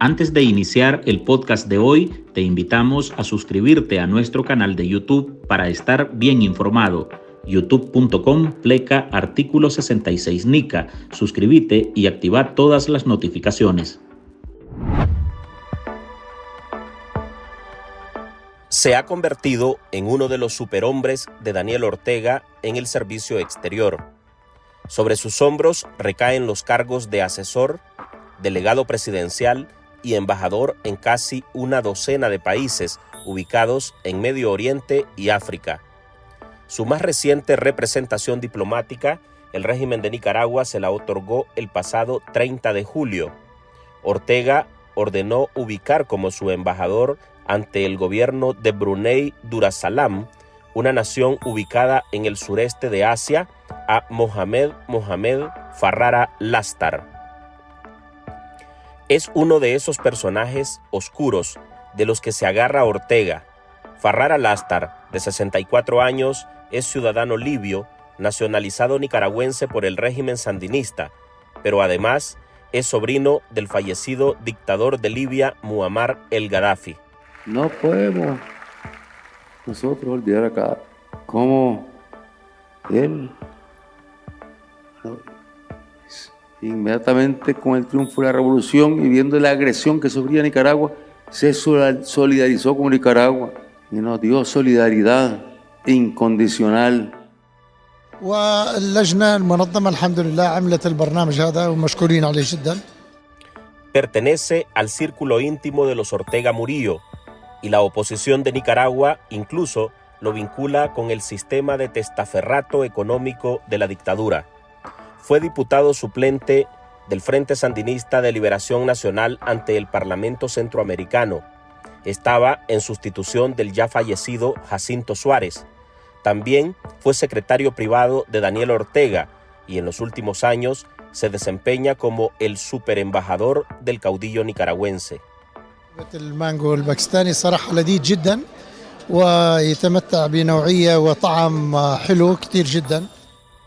Antes de iniciar el podcast de hoy, te invitamos a suscribirte a nuestro canal de YouTube para estar bien informado. youtube.com/artículo 66 NICA. Suscríbete y activa todas las notificaciones. Se ha convertido en uno de los superhombres de Daniel Ortega en el servicio exterior. Sobre sus hombros recaen los cargos de asesor, delegado presidencial y embajador en casi una docena de países ubicados en Medio Oriente y África. Su más reciente representación diplomática, el régimen de Nicaragua, se la otorgó el pasado 30 de julio. Ortega ordenó ubicar como su embajador ante el gobierno de Brunei Darussalam, una nación ubicada en el sureste de Asia, a Mohamed Farrara Lastar. Es uno de esos personajes oscuros de los que se agarra Ortega. Farrara Lastar, de 64 años, es ciudadano libio, nacionalizado nicaragüense por el régimen sandinista, pero además es sobrino del fallecido dictador de Libia, Muammar el-Gaddafi. No podemos nosotros olvidar acá cómo él, inmediatamente con el triunfo de la revolución y viendo la agresión que sufría Nicaragua, se solidarizó con Nicaragua y nos dio solidaridad incondicional. واللجنة المنظمة الحمد لله عملت البرنامج هذا ومشكورين عليه جدا. Pertenece al círculo íntimo de los Ortega Murillo, y la oposición de Nicaragua incluso lo vincula con el sistema de testaferrato económico de la dictadura. Fue diputado suplente del Frente Sandinista de Liberación Nacional ante el Parlamento Centroamericano. Estaba en sustitución del ya fallecido Jacinto Suárez. También fue secretario privado de Daniel Ortega y en los últimos años se desempeña como el superembajador del caudillo nicaragüense. المانجو الباكستاني صراحة لذيذ جدا ويتمتع بنوعية وطعم حلو كتير جدا.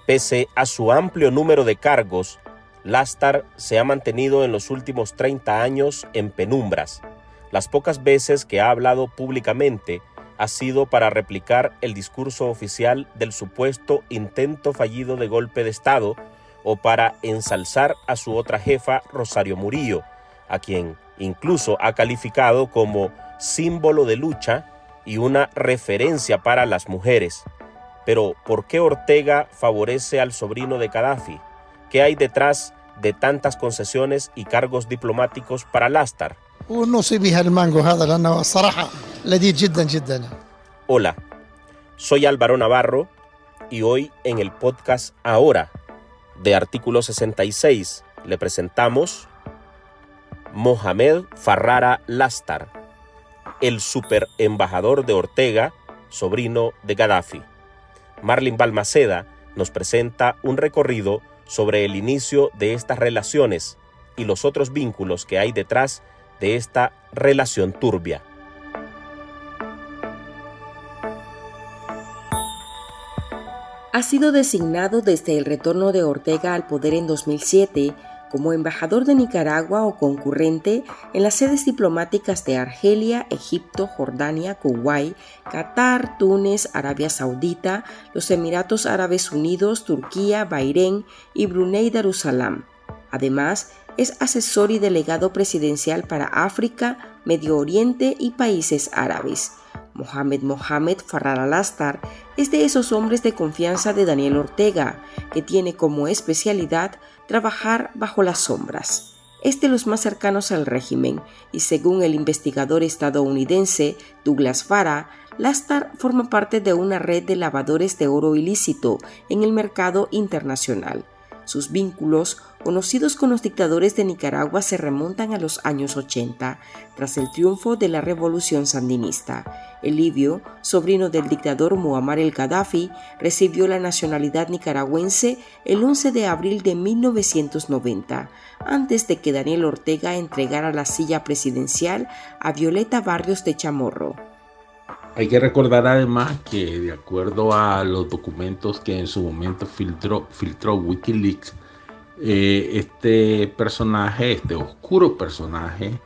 Pese a su amplio número de cargos, Lastar se ha mantenido en los últimos 30 años en penumbras. Las pocas veces que ha hablado públicamente ha sido para replicar el discurso oficial del supuesto intento fallido de golpe de Estado o para ensalzar a su otra jefa, Rosario Murillo, a quien incluso ha calificado como símbolo de lucha y una referencia para las mujeres. Pero, ¿por qué Ortega favorece al sobrino de Gaddafi? ¿Qué hay detrás de tantas concesiones y cargos diplomáticos para Lastar? Hola, soy Álvaro Navarro y hoy en el podcast Ahora de Artículo 66 le presentamos Mohamed Farrara Lastar, el superembajador de Ortega, sobrino de Gaddafi. Marlin Balmaceda nos presenta un recorrido sobre el inicio de estas relaciones y los otros vínculos que hay detrás de esta relación turbia. Ha sido designado desde el retorno de Ortega al poder en 2007 como embajador de Nicaragua o concurrente en las sedes diplomáticas de Argelia, Egipto, Jordania, Kuwait, Qatar, Túnez, Arabia Saudita, los Emiratos Árabes Unidos, Turquía, Bahrein y Brunei Darussalam. Además, es asesor y delegado presidencial para África, Medio Oriente y países árabes. Mohamed Farrara Lastar es de esos hombres de confianza de Daniel Ortega, que tiene como especialidad trabajar bajo las sombras. Es de los más cercanos al régimen y según el investigador estadounidense Douglas Farah, Lastar forma parte de una red de lavadores de oro ilícito en el mercado internacional. Sus vínculos, conocidos con los dictadores de Nicaragua, se remontan a los años 80, tras el triunfo de la revolución sandinista. El libio, sobrino del dictador Muammar el-Gaddafi, recibió la nacionalidad nicaragüense el 11 de abril de 1990, antes de que Daniel Ortega entregara la silla presidencial a Violeta Barrios de Chamorro. Hay que recordar además que, de acuerdo a los documentos que en su momento filtró Wikileaks, este personaje, este oscuro personaje,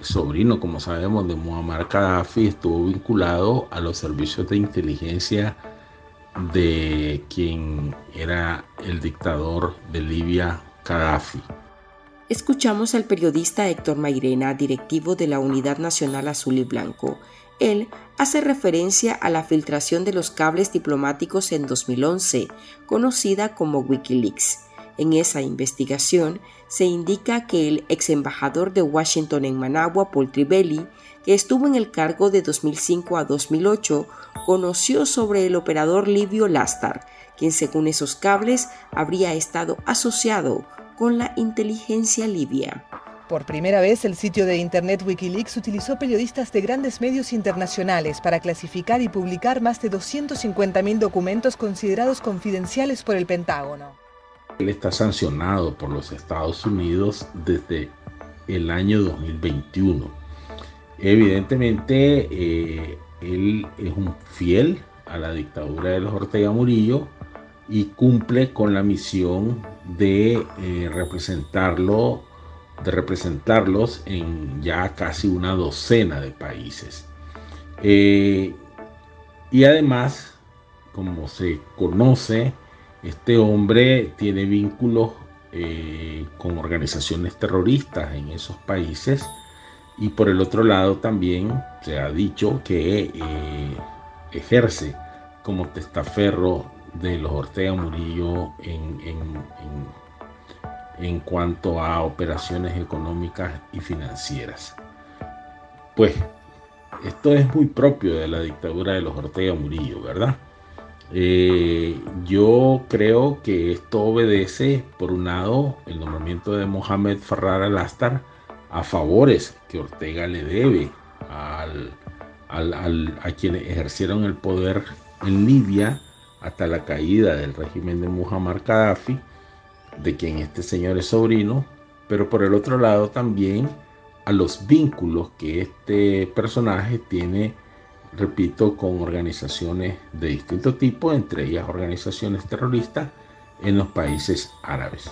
sobrino, como sabemos, de Muammar Gaddafi, estuvo vinculado a los servicios de inteligencia de quien era el dictador de Libia, Gaddafi. Escuchamos al periodista Héctor Mairena, directivo de la Unidad Nacional Azul y Blanco. Él hace referencia a la filtración de los cables diplomáticos en 2011, conocida como Wikileaks. En esa investigación se indica que el ex embajador de Washington en Managua, Paul Trivelli, que estuvo en el cargo de 2005 a 2008, conoció sobre el operador libio Lastar, quien según esos cables habría estado asociado con la inteligencia libia. Por primera vez, el sitio de internet Wikileaks utilizó periodistas de grandes medios internacionales para clasificar y publicar más de 250.000 documentos considerados confidenciales por el Pentágono. Él está sancionado por los Estados Unidos desde el año 2021. Evidentemente, él es un fiel a la dictadura de los Ortega Murillo y cumple con la misión de representarlos en ya casi una docena de países. Y además, como se conoce, este hombre tiene vínculos con organizaciones terroristas en esos países, y por el otro lado también se ha dicho que ejerce como testaferro de los Ortega Murillo en cuanto a operaciones económicas y financieras. Pues esto es muy propio de la dictadura de los Ortega Murillo, ¿verdad? Yo creo que esto obedece, por un lado, el nombramiento de Mohamed Farrar al-Lastar a favores que Ortega le debe a quienes ejercieron el poder en Libia hasta la caída del régimen de Muammar Gaddafi, de quien este señor es sobrino, pero por el otro lado también a los vínculos que este personaje tiene, repito, con organizaciones de distinto tipo, entre ellas organizaciones terroristas en los países árabes.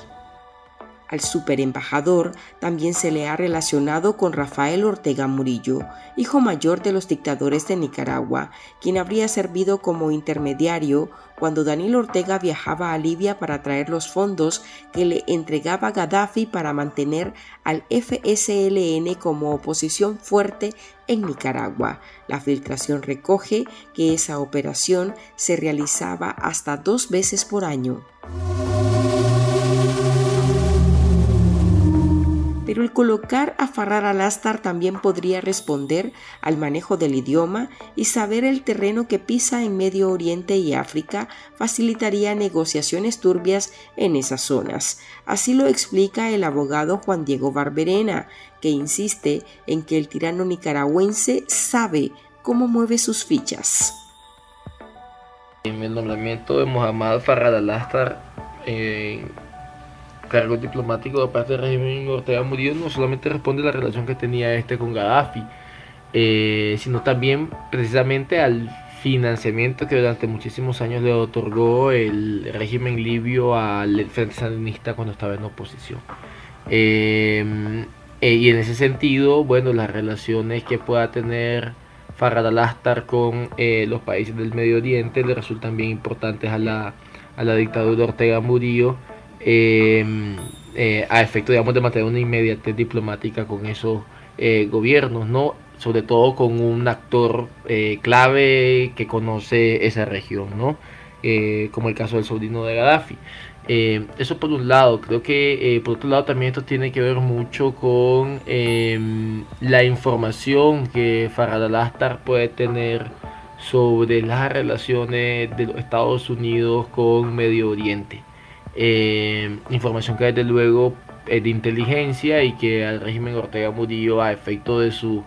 Al superembajador también se le ha relacionado con Rafael Ortega Murillo, hijo mayor de los dictadores de Nicaragua, quien habría servido como intermediario cuando Daniel Ortega viajaba a Libia para traer los fondos que le entregaba Gaddafi para mantener al FSLN como oposición fuerte en Nicaragua. La filtración recoge que esa operación se realizaba hasta 2 veces por año. Pero el colocar a Farrar al-Lastar también podría responder al manejo del idioma, y saber el terreno que pisa en Medio Oriente y África facilitaría negociaciones turbias en esas zonas. Así lo explica el abogado Juan Diego Barberena, que insiste en que el tirano nicaragüense sabe cómo mueve sus fichas. El nombramiento de Mohamed Farrar al-Lastar cargo diplomático de parte del régimen Ortega Murillo no solamente responde a la relación que tenía con Gaddafi, sino también precisamente al financiamiento que durante muchísimos años le otorgó el régimen libio al Frente Sandinista cuando estaba en oposición. Y en ese sentido, bueno, las relaciones que pueda tener Farrar al-Lastar con los países del Medio Oriente le resultan bien importantes a la dictadura de Ortega Murillo, a efecto, digamos, de mantener una inmediatez diplomática con esos gobiernos, ¿no? Sobre todo con un actor clave que conoce esa región, ¿no? Como el caso del sobrino de Gaddafi. Eso por un lado. Creo que por otro lado también esto tiene que ver mucho con la información que Farrar al-Lastar puede tener sobre las relaciones de los Estados Unidos con Medio Oriente. Información que desde luego es de inteligencia y que al régimen Ortega Murillo, a efecto de su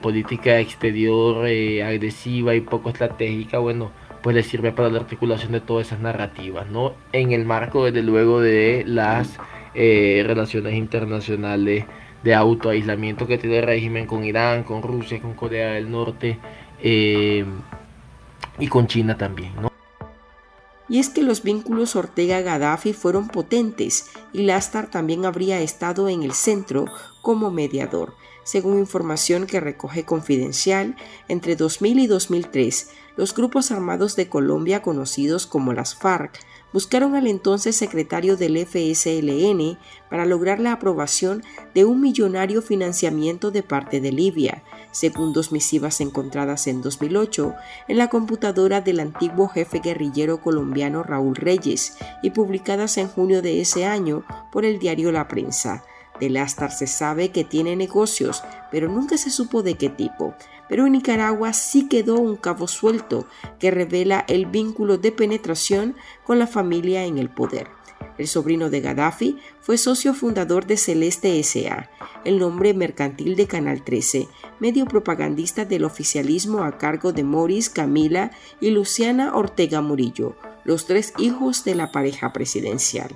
política exterior agresiva y poco estratégica, bueno, pues le sirve para la articulación de todas esas narrativas, ¿no? En el marco desde luego de las relaciones internacionales de autoaislamiento que tiene el régimen con Irán, con Rusia, con Corea del Norte y con China también, ¿no? Y es que los vínculos Ortega-Gaddafi fueron potentes y Lastar también habría estado en el centro como mediador. Según información que recoge Confidencial, entre 2000 y 2003, los grupos armados de Colombia conocidos como las FARC buscaron al entonces secretario del FSLN para lograr la aprobación de un millonario financiamiento de parte de Libia, según dos misivas encontradas en 2008 en la computadora del antiguo jefe guerrillero colombiano Raúl Reyes y publicadas en junio de ese año por el diario La Prensa. De Lastar se sabe que tiene negocios, pero nunca se supo de qué tipo. Pero en Nicaragua sí quedó un cabo suelto que revela el vínculo de penetración con la familia en el poder. El sobrino de Gaddafi fue socio fundador de Celeste S.A., el nombre mercantil de Canal 13, medio propagandista del oficialismo a cargo de Moris, Camila y Luciana Ortega Murillo, los tres hijos de la pareja presidencial.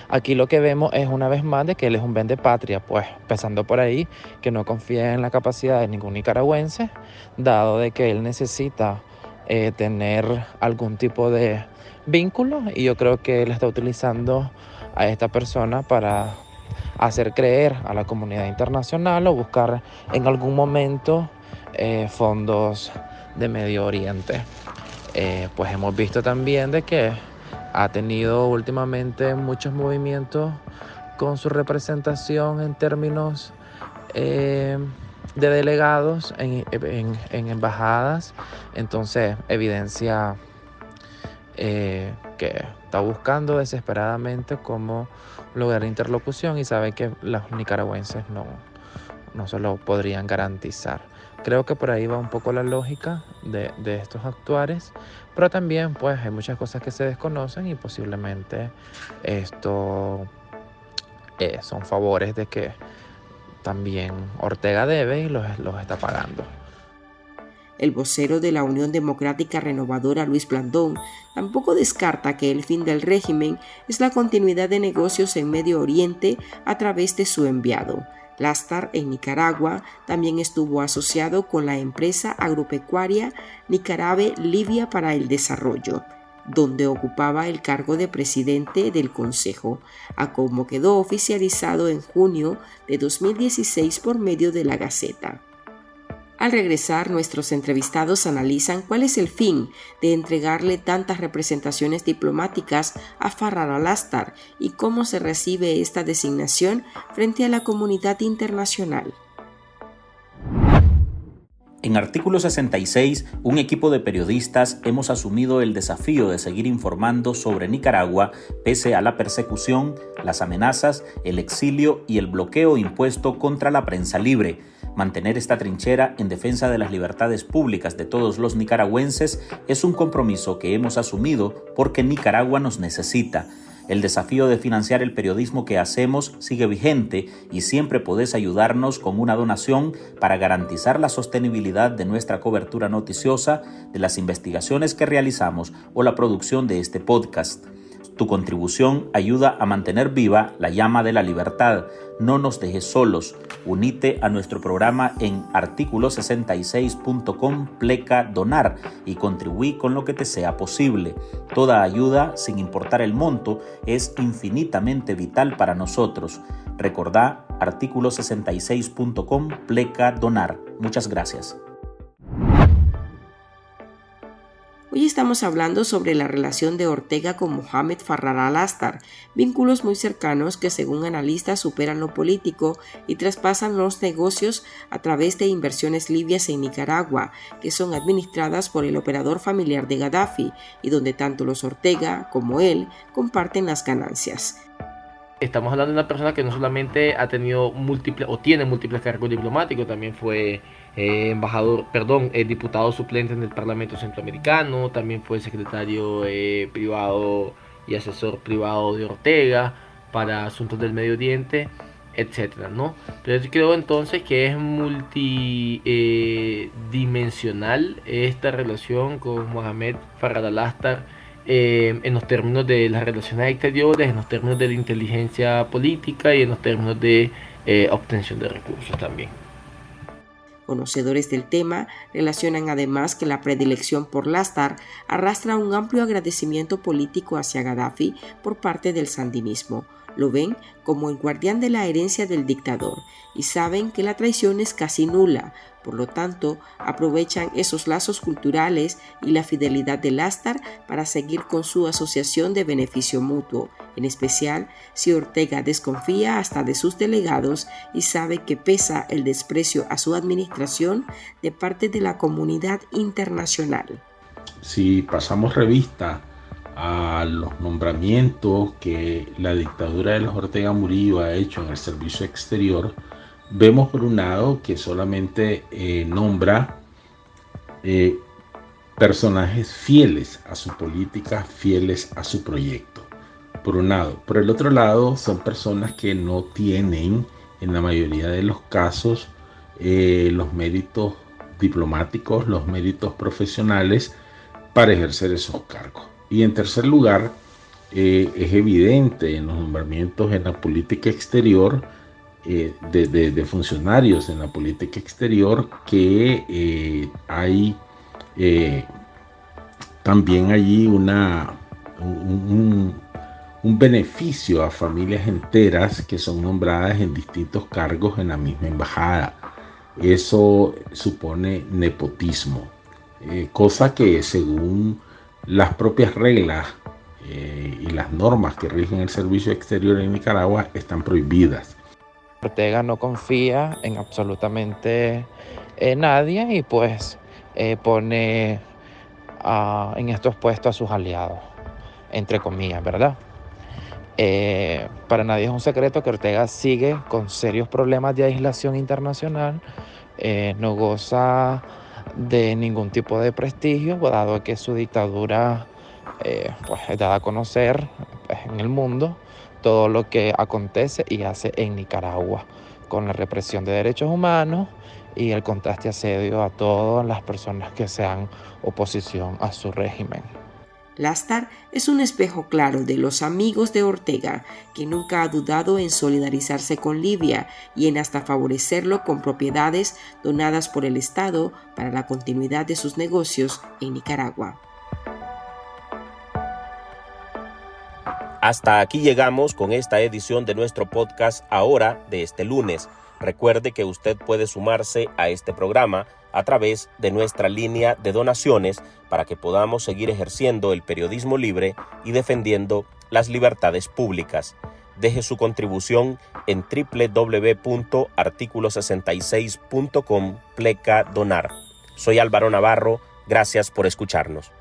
Aquí lo que vemos es una vez más de que él es un vendepatria, pues empezando por ahí, que no confía en la capacidad de ningún nicaragüense, dado de que él necesita tener algún tipo de vínculo, y yo creo que él está utilizando a esta persona para hacer creer a la comunidad internacional o buscar en algún momento fondos de Medio Oriente. Pues hemos visto también de que ha tenido últimamente muchos movimientos con su representación en términos de delegados en embajadas. Entonces evidencia que está buscando desesperadamente cómo lograr interlocución y sabe que los nicaragüenses no se lo podrían garantizar. Creo que por ahí va un poco la lógica de estos actuares, pero también pues hay muchas cosas que se desconocen y posiblemente esto son favores de que también Ortega debe y los está pagando. El vocero de la Unión Democrática Renovadora, Luis Blandón, tampoco descarta que el fin del régimen es la continuidad de negocios en Medio Oriente a través de su enviado. Lastar en Nicaragua también estuvo asociado con la empresa agropecuaria Nicaragua Libia para el Desarrollo, donde ocupaba el cargo de presidente del Consejo, a como quedó oficializado en junio de 2016 por medio de la Gaceta. Al regresar, nuestros entrevistados analizan cuál es el fin de entregarle tantas representaciones diplomáticas a Farrar al-Lastar y cómo se recibe esta designación frente a la comunidad internacional. En Artículo 66, un equipo de periodistas hemos asumido el desafío de seguir informando sobre Nicaragua pese a la persecución, las amenazas, el exilio y el bloqueo impuesto contra la prensa libre. Mantener esta trinchera en defensa de las libertades públicas de todos los nicaragüenses es un compromiso que hemos asumido porque Nicaragua nos necesita. El desafío de financiar el periodismo que hacemos sigue vigente y siempre podés ayudarnos con una donación para garantizar la sostenibilidad de nuestra cobertura noticiosa, de las investigaciones que realizamos o la producción de este podcast. Tu contribución ayuda a mantener viva la llama de la libertad. No nos dejes solos. Unite a nuestro programa en articulo66.com/donar y contribuí con lo que te sea posible. Toda ayuda, sin importar el monto, es infinitamente vital para nosotros. Recordá articulo66.com/donar. Muchas gracias. Hoy estamos hablando sobre la relación de Ortega con Mohamed Farrar al-Lastar, vínculos muy cercanos que según analistas superan lo político y traspasan los negocios a través de inversiones libias en Nicaragua, que son administradas por el operador familiar de Gaddafi y donde tanto los Ortega como él comparten las ganancias. Estamos hablando de una persona que no solamente ha tenido tiene múltiples cargos diplomáticos, también fue diputado suplente en el Parlamento Centroamericano, también fue secretario privado y asesor privado de Ortega para asuntos del Medio Oriente, etcétera, ¿no? Entonces creo entonces que es multidimensional esta relación con Mohamed Farrar al-Lastar. En los términos de las relaciones exteriores, en los términos de la inteligencia política y en los términos de obtención de recursos también. Conocedores del tema relacionan además que la predilección por Lastar arrastra un amplio agradecimiento político hacia Gaddafi por parte del sandinismo. Lo ven como el guardián de la herencia del dictador y saben que la traición es casi nula. Por lo tanto, aprovechan esos lazos culturales y la fidelidad de Lastar para seguir con su asociación de beneficio mutuo, en especial si Ortega desconfía hasta de sus delegados y sabe que pesa el desprecio a su administración de parte de la comunidad internacional. Si pasamos revista a los nombramientos que la dictadura de los Ortega Murillo ha hecho en el servicio exterior, vemos por un lado que solamente nombra personajes fieles a su política, fieles a su proyecto, por un lado. Por el otro lado, son personas que no tienen, en la mayoría de los casos, los méritos diplomáticos, los méritos profesionales para ejercer esos cargos. Y en tercer lugar, es evidente en los nombramientos en la política exterior de funcionarios en la política exterior que hay también allí un beneficio a familias enteras que son nombradas en distintos cargos en la misma embajada. Eso supone nepotismo, cosa que según las propias reglas y las normas que rigen el servicio exterior en Nicaragua están prohibidas. Ortega no confía en absolutamente nadie y pues pone en estos puestos a sus aliados, entre comillas, ¿verdad? Para nadie es un secreto que Ortega sigue con serios problemas de aislación internacional, no goza de ningún tipo de prestigio, dado que su dictadura pues, es dada a conocer en el mundo todo lo que acontece y hace en Nicaragua, con la represión de derechos humanos y el contraste asedio a todas las personas que sean oposición a su régimen. Lastar es un espejo claro de los amigos de Ortega, que nunca ha dudado en solidarizarse con Libia y en hasta favorecerlo con propiedades donadas por el Estado para la continuidad de sus negocios en Nicaragua. Hasta aquí llegamos con esta edición de nuestro podcast Ahora de este lunes. Recuerde que usted puede sumarse a este programa a través de nuestra línea de donaciones para que podamos seguir ejerciendo el periodismo libre y defendiendo las libertades públicas. Deje su contribución en www.articulo66.com/donar. Soy Álvaro Navarro, gracias por escucharnos.